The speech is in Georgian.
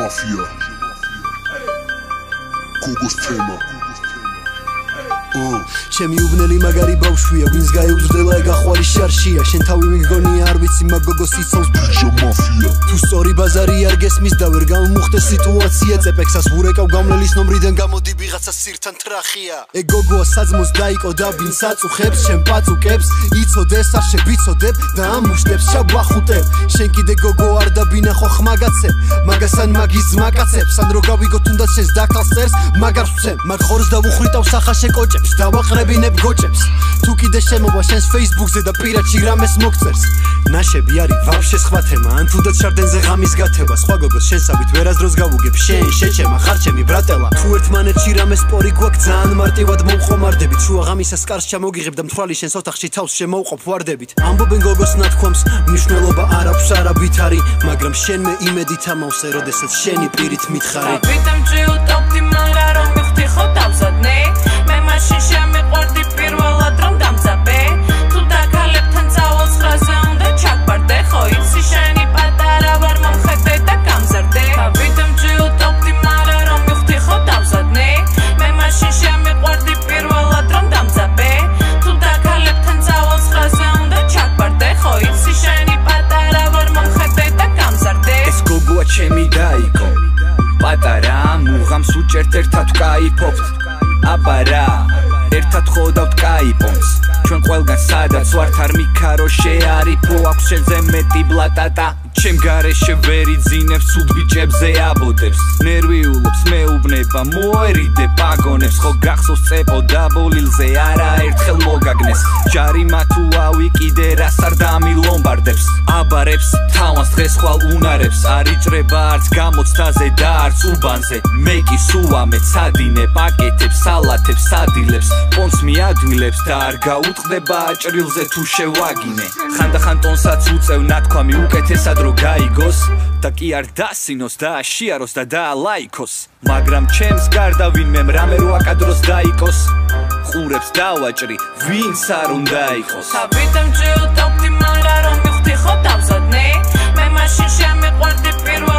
Mafia Gogos Thema ჩემი უბნელი მაგარი ბავშვია ვინც გაიუძრდელა ეგახვარი შარშია შენ თავი მიგონია არ ვიცი მაგ გოგოს იცავს DJ Mafia თუ სწორი ბაზარი არ გესმის და ვერ გამომუხდეს სიტუაცია წეპექსას ვურეკავ გამლელის ნომრიდან გამოდი ვიღაცა სირთან ტრახია ეგ გოგოა საძმოს დაიკო და ვინც აწუხებს შენ პაწუკებს იცოდეს არ შევიცოდებ და ამუშტებს ჩაბახუტებ შენ კიდე გოგო არ დაბინახო ხმაგაცებ მაგასან მაგის ძმაკაცებს ან რო გავიგო თუნდაც შენს დაკალს წერს მაგარ ვცემ მაგ ხორს დავუხრიტავ სახაშე კოჭებს დავაყრებინებ გოჭებს თუ კიდე შემოვა შენს Facebook-ზე და პირადში რამეს მოგწერს ნაშები არის ვაფშე სხვა თემა ან თუნდაც შარდენზე ღამის გათება სხვა გოგოს შენსავით ვერასდროს გავუგებ შენ შეჩემა ხარ ჩემი ბრატელა თუ ერთმანეთში რამე სპორი გვაქვს ძალიან მარტივად მომხომარდებით შუა ღამისას კარს ჩამოგიღებ და მთვრალი შენს ოთახში თავს შემოუყოფ ვარდებით ამბობენ გოგოს ნათქვამს მნიშვნელობა არ აქვს არაბით არის მაგრამ შენ მე იმედით ამავსე როდესაც შენი პირით მითხარი ვიტამჯი უტოპდი მაგრამ რომ მივხვდი ხო დავზადნე მე მაშინ შემიყვარდი პირველად რომ დამძაბე თუ დაქალებთან წავალს ხრაზე უნდა ჩაგბარდე ხო იცი შენი პატარა ვარ მომხედე და გამზარდე ვიტამჯი უტოპდი მაგრამ რომ მივხვდი ხო დავზადნე მე მაშინ შემიყვარდი პირველად რომ დამძაბე თუ დაქალებთან წავალს ხრაზე უნდა ჩაგბარდე ხო იცი შენი პატარა ვარ მომხედე და გამზარდე ეს გოგოა ჩემი დაიკო პატარა მუღამს უჭერთ ერთად ვკაიფობთ აბარა ერთად ხოვდავთ კაიპონს ჩვენ ყველგან სადაც ვართ არ მიქარო შეარიფო აქვს შენზე მეტი ბლატატა ჩემ გარეშე ვერ იძინებს ცუდ ბიჭებზე აბოდებს ნერვიულობს მეუბნება მოერიდე პაგონებს ხო გახსოვს წეპო დაბოლილზე არაერთხელ მოგაგნეს ჯარიმა თუ ავი კიდე რას არ დამილომბარდებს აბარებს თავას დღეს ხვალ უნარებს არ იჭრება არც გამოცდაზე და არც უბანზე მე კი სუამე ცადინე პაკეტებს სალათებს სადილებს პონს მიადვილებს და არ გაუტყდება აჭრილზე თუ შევაგინე ხანდახან ტონსაც უწევ ნათქვამი უკეთესად რო გაიგოს და კი არ დასინოს და აშიაროს და დაალაიქოს მაგრამ ჩემს გარდა ვინმემ რამე რო აკადროს დაიკოს ყურებს დავაჭრი ვინც არ უნდა იყოს ვიტამჯი უტოპდი მაგრამ რომ მივხვდი ხო დავზადნე მე მაშინ შემიყვარდი პირველად